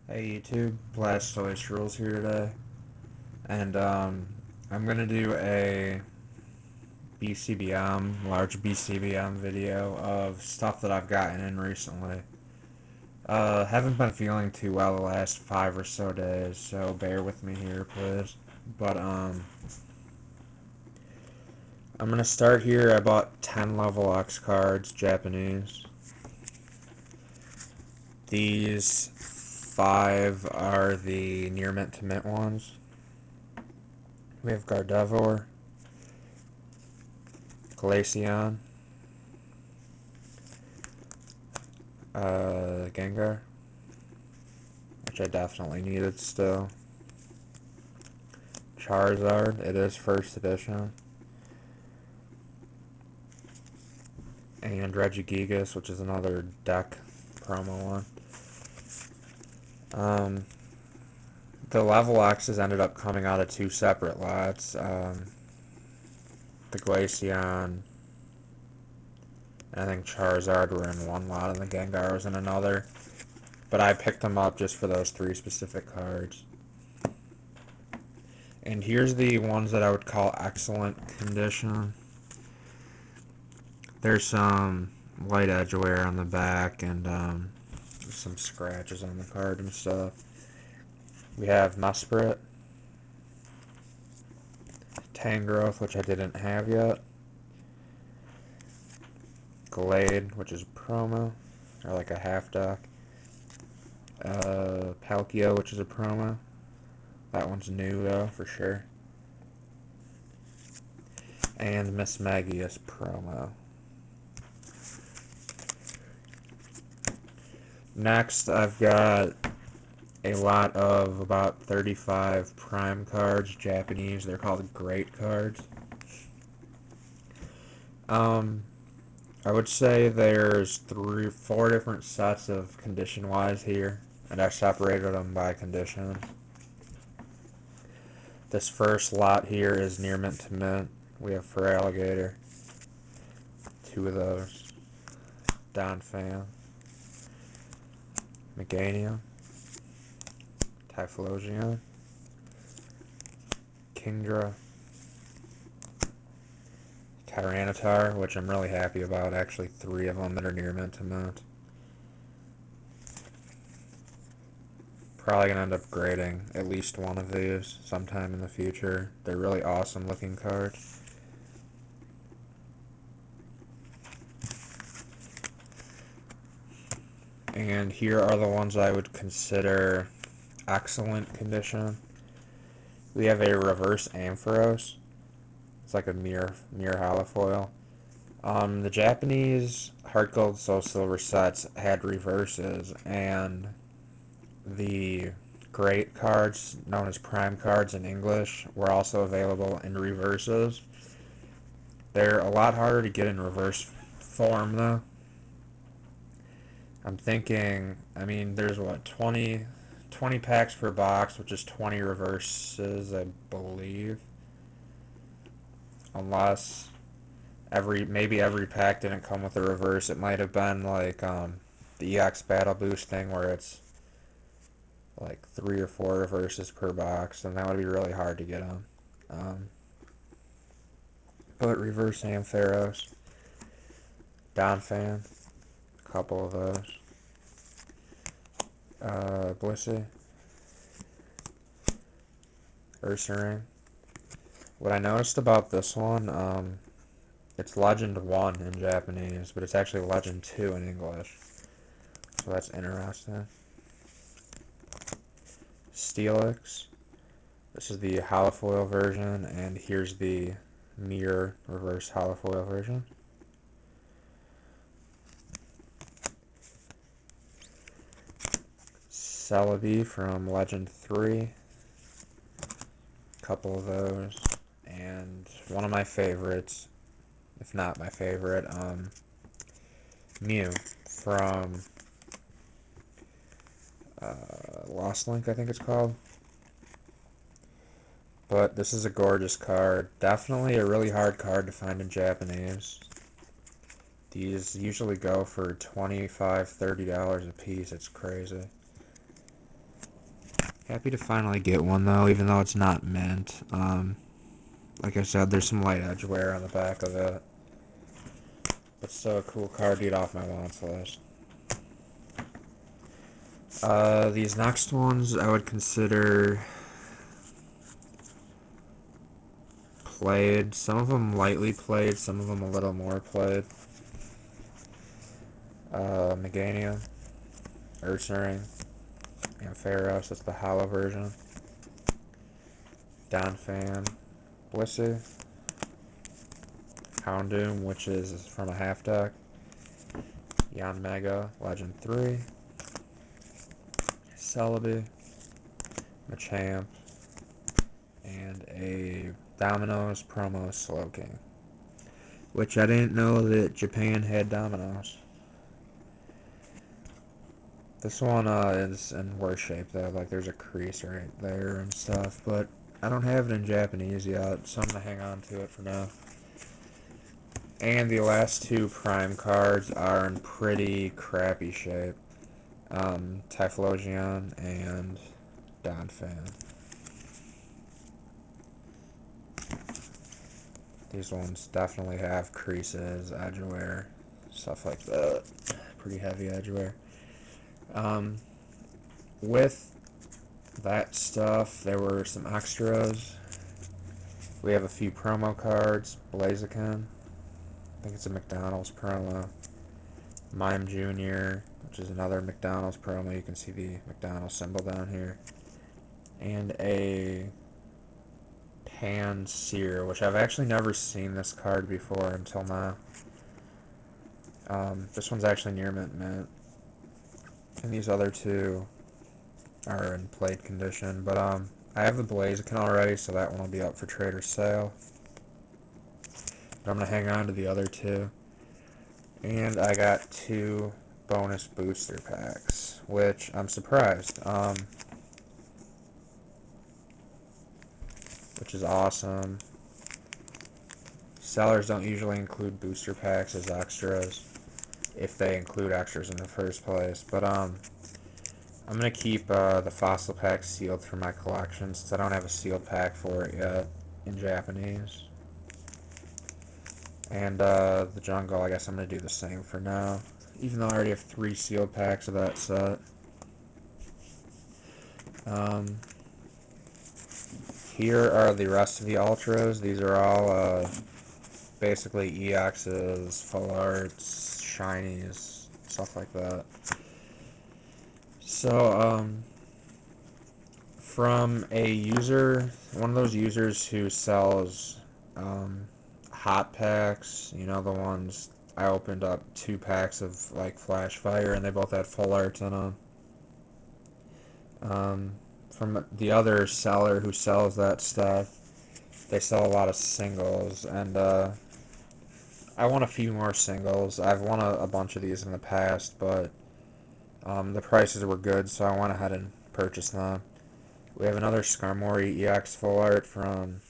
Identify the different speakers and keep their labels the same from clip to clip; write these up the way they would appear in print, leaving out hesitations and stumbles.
Speaker 1: Hey YouTube, Blastoise Rules here today, and I'm gonna do a BCBM, large BCBM video of stuff that I've gotten in recently. Haven't been feeling too well the last 5 or so days, so bear with me here, please. But I'm gonna start here. I bought 10 level X cards, Japanese. These 5 are the near mint to mint ones. We have Gardevoir, Glaceon, Gengar, which I definitely needed still. Charizard, it is first edition. And Regigigas, which is another deck promo one. The level X's ended up coming out of 2 separate lots. The Glaceon and I think Charizard were in one lot and the Gengar was in another. But I picked them up just for those 3 specific cards. And here's the ones that I would call excellent condition. There's some light edge wear on the back and some scratches on the card and stuff. We have Mesprit, Tangrowth, which I didn't have yet, Glade, which is a promo, or like a half deck, Palkia, which is a promo. That one's new though, for sure. And Miss Magius promo. Next, I've got a lot of about 35 prime cards, Japanese. They're called great cards. I would say there's 4 different sets of condition-wise here, and I separated them by condition. This first lot here is near mint to mint. We have Feraligatr, 2 of those, Donphan, Meganium, Typhlosion, Kingdra, Tyranitar, which I'm really happy about, actually 3 of them that are near mint to mint. Probably going to end up grading at least one of these sometime in the future. They're really awesome looking cards. And here are the ones I would consider excellent condition. We have a reverse Ampharos. It's like a mirror holofoil. The Japanese Heart Gold Soul Silver sets had reverses, and the great cards, known as prime cards in English, were also available in reverses. They're a lot harder to get in reverse form, though. I'm thinking, I mean, there's what, 20 packs per box, which is 20 reverses, I believe. Unless maybe every pack didn't come with a reverse. It might have been like the EX Battle Boost thing where it's like 3 or 4 reverses per box, and that would be really hard to get on. But reverse Ampharos, Donphan, a couple of those. Blissey, Ursaring. What I noticed about this one, it's Legend 1 in Japanese, but it's actually Legend 2 in English. So that's interesting. Steelix. This is the holofoil version, and here's the mirror reverse holofoil version. Celebi from Legend 3. Couple of those. And one of my favorites, if not my favorite, Mew from Lost Link, I think it's called. But this is a gorgeous card. Definitely a really hard card to find in Japanese. These usually go for $25, $30 a piece. It's crazy. Happy to finally get one though, even though it's not mint. Like I said, there's some light edge wear on the back of it. But still a cool card to get off my wants list. These next ones I would consider played. Some of them lightly played, some of them a little more played. Meganium, Ursaring, Ampharos, that's the hollow version. Donphan, Blissey, Houndoom, which is from a half deck. Yanmega, Legend 3. Celebi, Machamp, and a Domino's promo Slowking. Which I didn't know that Japan had Domino's. This one is in worse shape though, like there's a crease right there and stuff, but I don't have it in Japanese yet, so I'm going to hang on to it for now. And the last two Prime cards are in pretty crappy shape. Typhlosion and Donphan. These ones definitely have creases, edge wear, stuff like that. Pretty heavy edge wear. With that stuff, there were some extras. We have a few promo cards. Blaziken. I think it's a McDonald's promo. Mime Jr., which is another McDonald's promo. You can see the McDonald's symbol down here. And a Pansear, which I've actually never seen this card before until now. This one's actually near mint. And these other two are in played condition. But I have the Blaziken already, so that one will be up for trade or sale. But I'm going to hang on to the other two. And I got two bonus booster packs, which I'm surprised. Which is awesome. Sellers don't usually include booster packs as extras, if they include extras in the first place. But I'm gonna keep the fossil pack sealed for my collection since I don't have a sealed pack for it yet in Japanese. And the jungle, I guess I'm gonna do the same for now, even though I already have 3 sealed packs of that set. Here are the rest of the ultras. These are all basically EXs, full arts, shinies, stuff like that. So, from a user, one of those users who sells hot packs, you know, the ones I opened up 2 packs of like Flash Fire and they both had full arts in them. From the other seller who sells that stuff, they sell a lot of singles, and I want a few more singles. I've won a bunch of these in the past, but the prices were good, so I went ahead and purchased them. We have another Skarmory EX full art from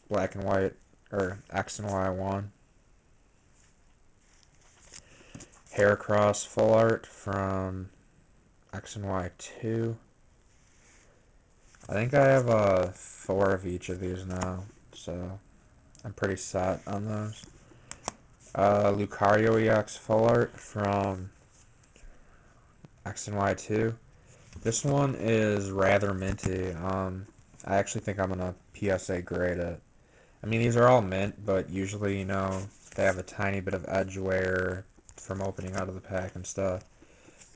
Speaker 1: Black and White, or X and Y 1. Heracross full art from X and Y 2. I think I have 4 of each of these now, so I'm pretty set on those. Lucario EX full art from X and Y 2. This one is rather minty. I actually think I'm gonna PSA grade it. I mean, these are all mint, but usually, you know, they have a tiny bit of edge wear from opening out of the pack and stuff.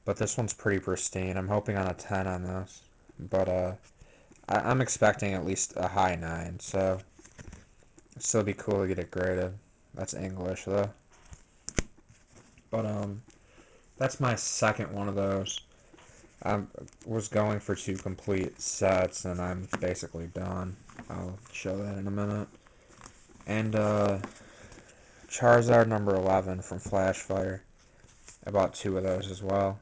Speaker 1: But this one's pretty pristine. I'm hoping on a 10 on this. But I'm expecting at least a high 9, so it'd still be cool to get it graded. That's English, though. But that's my second one of those. I was going for 2 complete sets, and I'm basically done. I'll show that in a minute. And Charizard number 11 from Flash Fire. I bought 2 of those as well.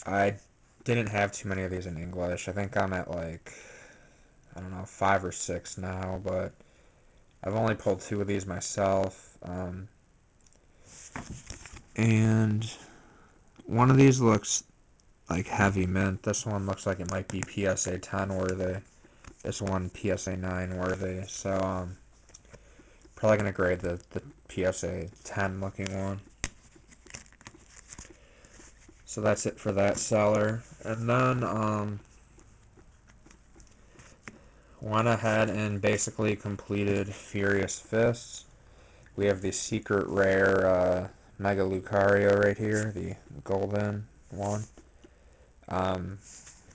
Speaker 1: I didn't have too many of these in English. I think I'm at like, I don't know, 5 or 6 now, but I've only pulled 2 of these myself. And one of these looks like heavy mint. This one looks like it might be PSA 10 worthy. This one PSA 9 worthy. So probably gonna grade the PSA 10 looking one. So that's it for that seller. And then went ahead and basically completed Furious Fists. We have the secret rare Mega Lucario right here, the golden one. Um,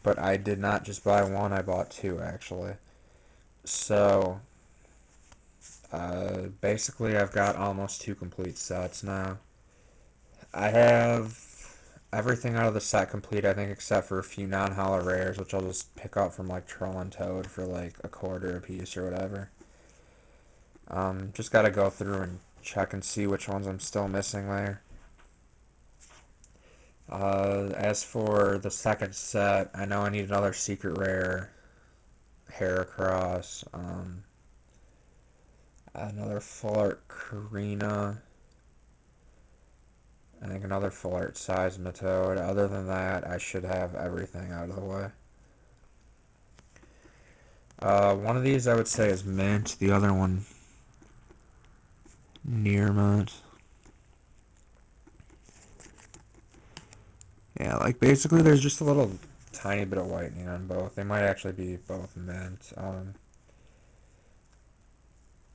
Speaker 1: but I did not just buy one, I bought two actually. So basically I've got almost two complete sets now. I have everything out of the set complete, I think, except for a few non-holo rares, which I'll just pick up from like Troll and Toad for like a quarter a piece or whatever. Just gotta go through and check and see which ones I'm still missing there. As for the second set, I know I need another secret rare Heracross, another full art Karina, I think another full art Seismitoad. Other than that, I should have everything out of the way. One of these I would say is mint, the other one near mint. Yeah, like basically there's just a little tiny bit of whitening on both. They might actually be both mint.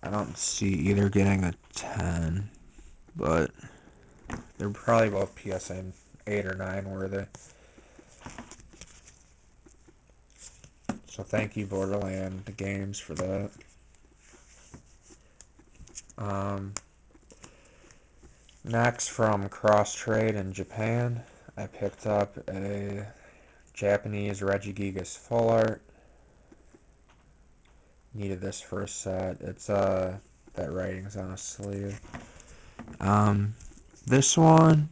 Speaker 1: I don't see either getting a 10, but they're probably both PSA 8 or 9 worthy. So thank you, Borderland Games, for that. Next, from Cross Trade in Japan, I picked up a Japanese Regigigas Full Art. Needed this for a set. It's that writing's on a sleeve. This one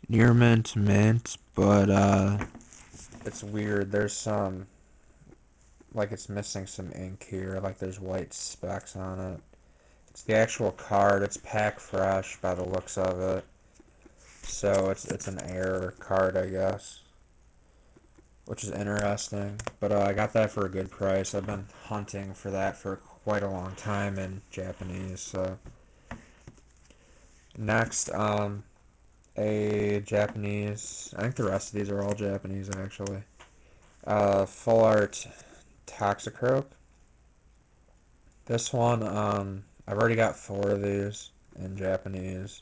Speaker 1: near mint, but it's weird. There's some like it's missing some ink here. Like there's white specks on it. It's the actual card. It's pack fresh by the looks of it. So it's an error card, I guess, which is interesting. But I got that for a good price. I've been hunting for that for quite a long time in Japanese. So next, a Japanese. I think the rest of these are all Japanese actually. Full art Toxicroak. This one, I've already got 4 of these in Japanese.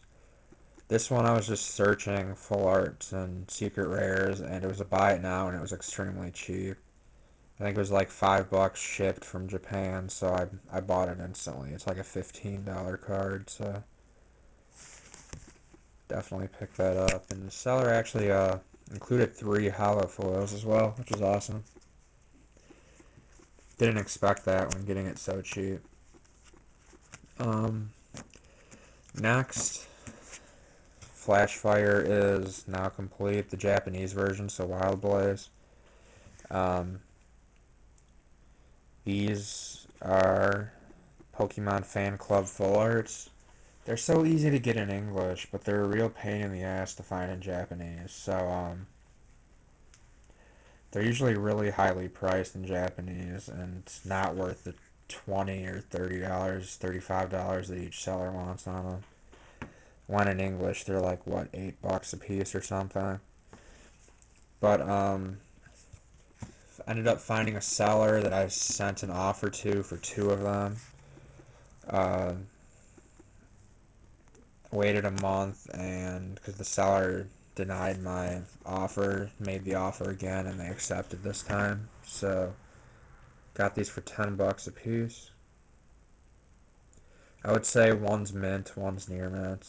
Speaker 1: This one I was just searching full arts and secret rares, and it was a buy it now, and it was extremely cheap. I think it was like $5 shipped from Japan, so I bought it instantly. It's like a $15 card, so definitely pick that up. And the seller actually included 3 holo foils as well, which is awesome. Didn't expect that when getting it so cheap. Next, Flashfire is now complete, the Japanese version, so Wild Blaze. These are Pokemon Fan Club full arts. They're so easy to get in English, but they're a real pain in the ass to find in Japanese. So, they're usually really highly priced in Japanese, and it's not worth the $20 or $30, $35 that each seller wants on them. When in English, they're like, what, $8 a piece or something. But, ended up finding a seller that I sent an offer to for 2 of them. Waited a month, and because the seller denied my offer, made the offer again, and they accepted this time. So, got these for $10 a piece. I would say one's mint, one's near mint.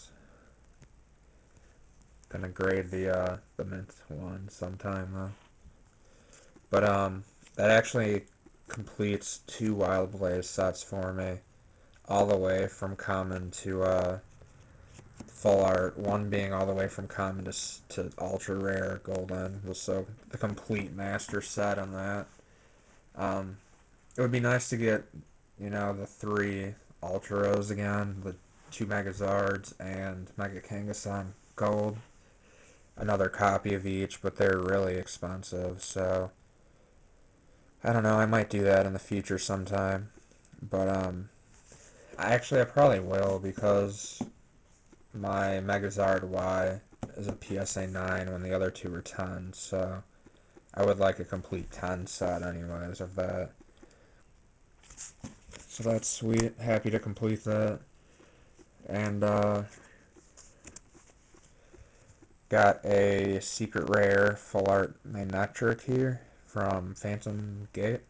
Speaker 1: Gonna grade the mint one sometime though. But that actually completes 2 Wild Blaze sets for me, all the way from common to full art. One being all the way from common to ultra rare golden. So the complete master set on that. It would be nice to get, the 3 ultras again, the 2 Megazards and Mega Kangaskhan gold. another copy of each, but they're really expensive, so I don't know, I might do that in the future sometime. But I probably will because my Megazard Y is a PSA 9 when the other two were 10, so I would like a complete 10 set anyways of that. So that's sweet. Happy to complete that. And got a secret rare full art Manectric here from Phantom Gate.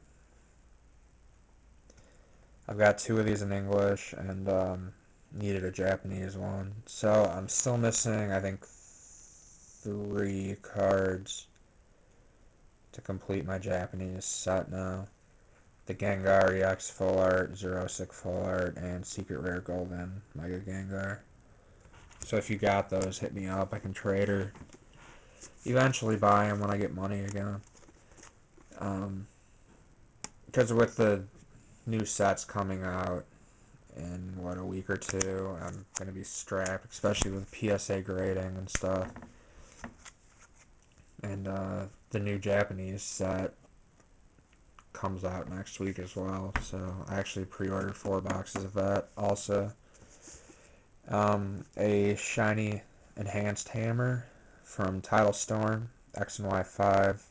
Speaker 1: I've got two of these in English and needed a Japanese one. So I'm still missing, I think, 3 cards to complete my Japanese set now. The Gengar EX Full Art, Xerosic Full Art, and Secret Rare Golden Mega Gengar. So if you got those, hit me up. I can trade or eventually buy them when I get money again. Because with the new sets coming out in, what, a week or two, I'm going to be strapped, especially with PSA grading and stuff. And the new Japanese set comes out next week as well, so I actually pre-ordered 4 boxes of that also. A shiny enhanced hammer from Tidal Storm, X and Y5.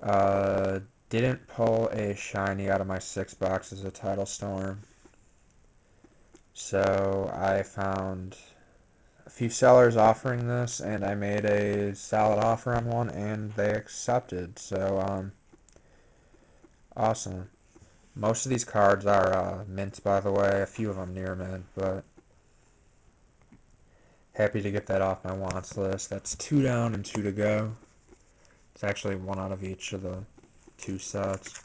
Speaker 1: Uh, didn't pull a shiny out of my 6 boxes of Tidal Storm, so I found a few sellers offering this, and I made a solid offer on one, and they accepted, so awesome. Most of these cards are mint, by the way, a few of them near mint, but happy to get that off my wants list. That's 2 down and 2 to go. It's actually 1 out of each of the 2 sets.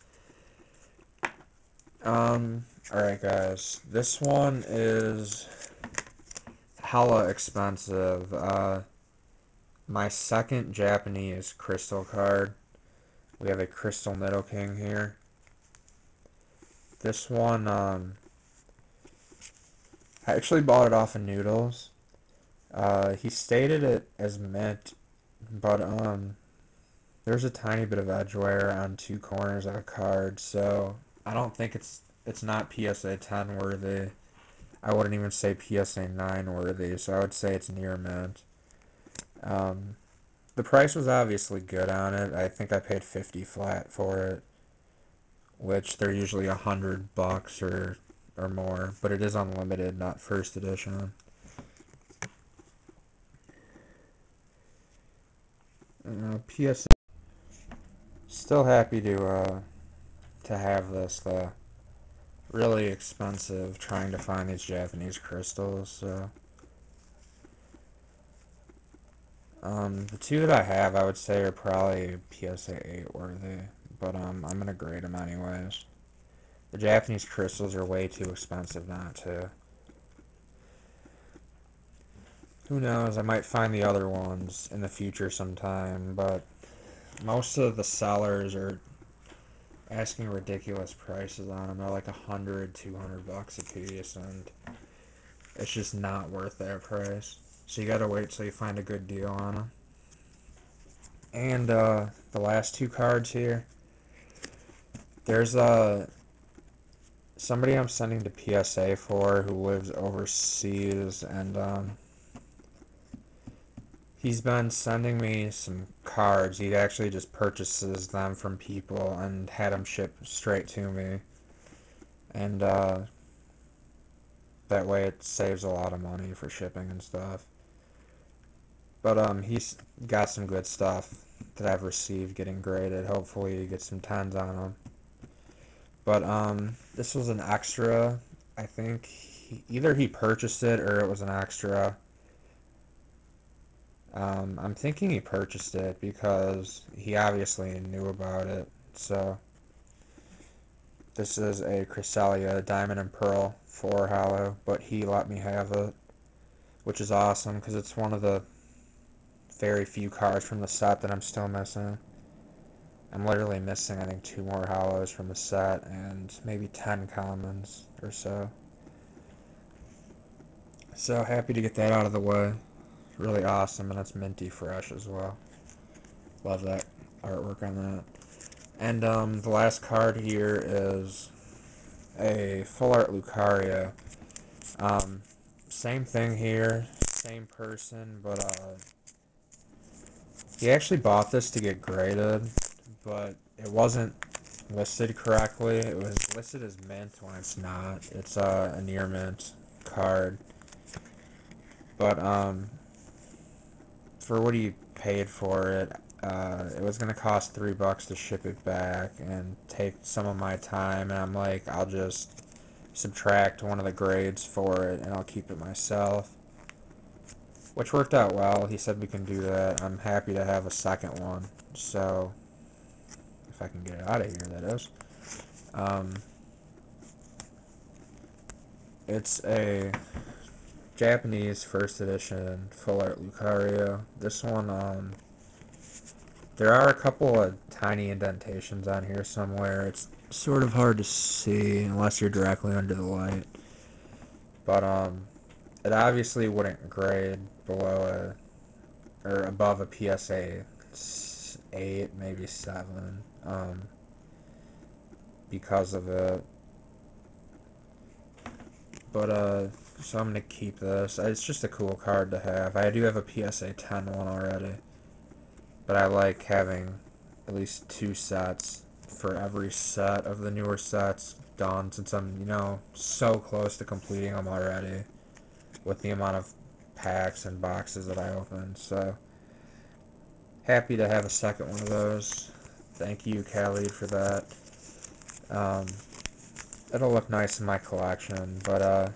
Speaker 1: Alright guys, this one is hella expensive. My second Japanese crystal card. We have a Crystal Nidoking here. This one, I actually bought it off of Noodles. He stated it as mint, but there's a tiny bit of edge wear on 2 corners of a card, so I don't think it's not PSA 10 worthy. I wouldn't even say PSA 9 worthy, so I would say it's near mint. The price was obviously good on it. I think I paid 50 flat for it, which they're usually $100 or more, but it is unlimited, not first edition. PSA. Still happy to have this though. Really expensive trying to find these Japanese crystals. So the 2 that I have, I would say, are probably PSA 8 worthy, but I'm gonna grade them anyways. The Japanese crystals are way too expensive not to. Who knows? I might find the other ones in the future sometime, but most of the sellers are asking ridiculous prices on them. They're like 100, $200 a piece, and it's just not worth that price. So you gotta wait till you find a good deal on them. And the last 2 cards here. There's somebody I'm sending to PSA for who lives overseas, and he's been sending me some cards. He actually just purchases them from people and had them shipped straight to me. And that way it saves a lot of money for shipping and stuff. But he's got some good stuff that I've received getting graded. Hopefully you get some 10s on them. But this was an extra. I think either he purchased it or it was an extra. I'm thinking he purchased it because he obviously knew about it. So this is a Cresselia Diamond and Pearl 4 Holo, but he let me have it, which is awesome because it's one of the very few cards from the set that I'm still missing. I'm literally missing, I think, 2 more Holos from the set and maybe 10 commons or so. So happy to get that out of the way. really awesome, and it's minty fresh as well. Love that artwork on that. And the last card here is a full art Lucario. Um, Same thing here, same person, but he actually bought this to get graded, but it wasn't listed correctly. It was listed as mint when it's not. It's a near mint card, but for what he paid for it, it was gonna cost $3 to ship it back and take some of my time. And I'm like, I'll just subtract one of the grades for it, and I'll keep it myself. Which worked out well. He said we can do that. I'm happy to have a second one. So, if I can get it out of here, that is. Um, it's a Japanese first edition full art Lucario. This one, there are a couple of tiny indentations on here somewhere. It's sort of hard to see unless you're directly under the light. But, it obviously wouldn't grade below or above a PSA 8, maybe 7, because of it. But, so I'm going to keep this. It's just a cool card to have. I do have a PSA 10 one already. But I like having at least 2 sets for every set of the newer sets done, since I'm, so close to completing them already with the amount of packs and boxes that I opened. So, happy to have a second one of those. Thank you, Khalid, for that. Um, It'll look nice in my collection, but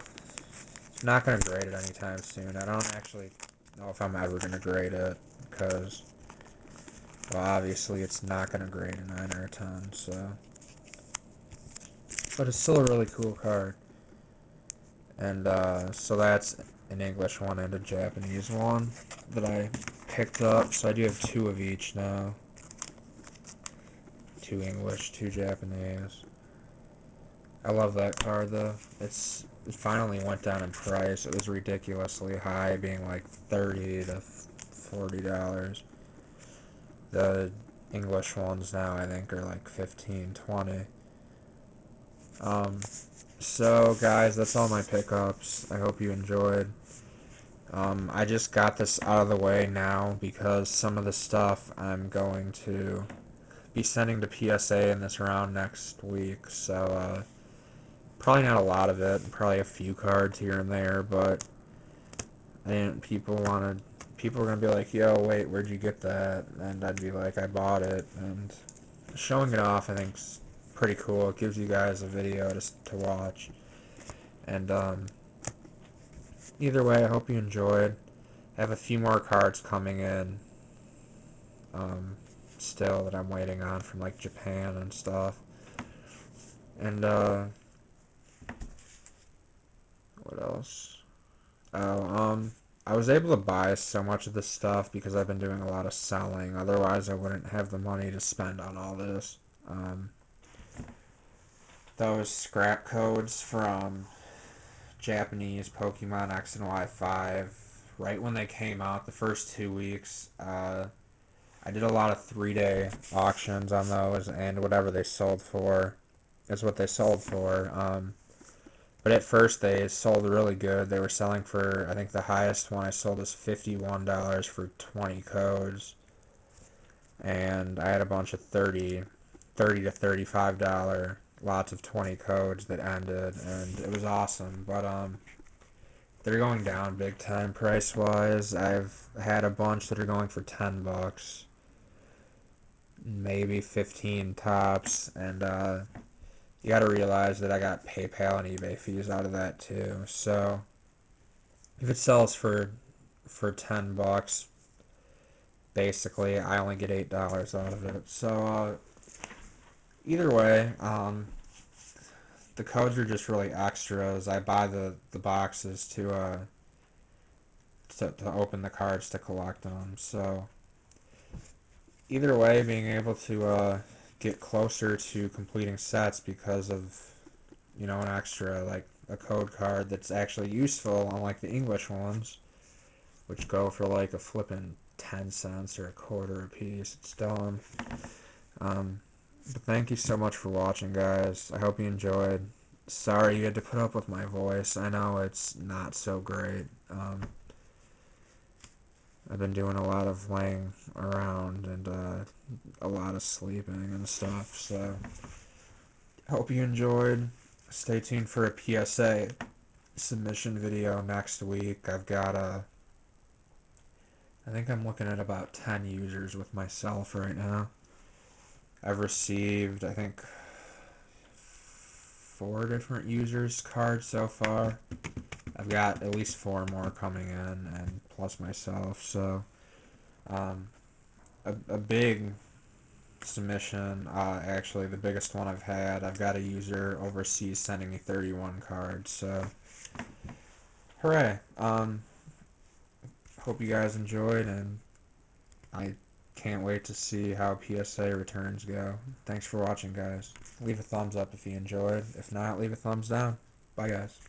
Speaker 1: not going to grade it anytime soon. I don't actually know if I'm ever going to grade it, because, well, obviously it's not going to grade a 9 or a 10, so. But it's still a really cool card. And so that's an English one and a Japanese one that I picked up. So I do have 2 of each now. 2 English, 2 Japanese. I love that card though. It finally went down in price. It was ridiculously high, being like $30 to $40. The English ones now I think are like 15, 20. So guys, that's all my pickups. I hope you enjoyed. I just got this out of the way now because some of the stuff I'm going to be sending to PSA in this round next week. So probably not a lot of it, probably a few cards here and there, but people are gonna be like, "Yo, wait, where'd you get that?" And I'd be like, "I bought it." And showing it off, I think's pretty cool. It gives you guys a video to watch. And either way, I hope you enjoyed. I have a few more cards coming in, um, still, that I'm waiting on from like Japan and stuff. And what else? Oh, I was able to buy so much of this stuff because I've been doing a lot of selling. Otherwise, I wouldn't have the money to spend on all this. Um, those scrap codes from Japanese Pokemon X and Y5, right when they came out, the first 2 weeks, I did a lot of 3-day auctions on those, and whatever they sold for is what they sold for. But at first they sold really good. They were selling for, I think the highest one I sold was $51 for 20 codes. And I had a bunch of $30 to $35 lots of 20 codes that ended, and it was awesome. But they're going down big time price wise. I've had a bunch that are going for $10, maybe 15 tops, and you got to realize that I got PayPal and eBay fees out of that too. So if it sells for $10, basically I only get $8 out of it. So either way, the codes are just really extras. I buy the boxes to open the cards to collect them. So either way, being able to get closer to completing sets because of an extra, like a code card that's actually useful, unlike the English ones, which go for like a flippin' 10 cents or a quarter a piece. It's dumb. But thank you so much for watching, guys. I hope you enjoyed. Sorry you had to put up with my voice. I know it's not so great. I've been doing a lot of laying around and a lot of sleeping and stuff, so hope you enjoyed. Stay tuned for a PSA submission video next week. I think I'm looking at about 10 users with myself right now. I've received, I think, 4 different users cards so far. I've got at least 4 more coming in, and plus myself, so a big submission, actually the biggest one I've had. I've got a user overseas sending me 31 cards, so hooray. Hope you guys enjoyed, and I can't wait to see how PSA returns go. Thanks for watching, guys. Leave a thumbs up if you enjoyed. If not, leave a thumbs down. Bye, guys.